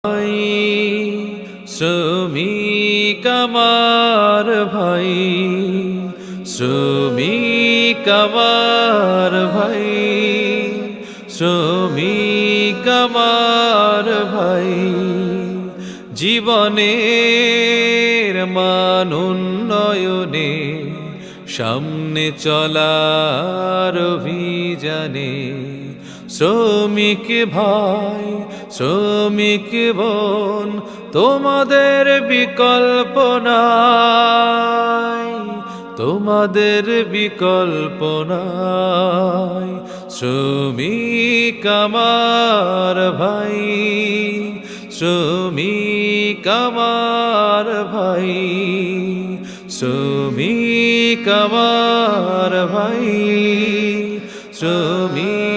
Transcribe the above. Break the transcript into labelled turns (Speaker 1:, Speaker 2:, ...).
Speaker 1: ভাই শ্রমিক আমার ভাই, শ্রমিক আমার ভাই, শ্রমিক আমার ভাই। জীবনের মান উন্নয়নে সামনে চলার অভিযানে শ্রমিক ভাই শ্রমিক বোন তোমাদের বিকল্প নাই, তোমাদের বিকল্প নাই। শ্রমিক আমার ভাই, শ্রমিক আমার ভাই, শ্রমিক আমার ভাই, শ্রমিক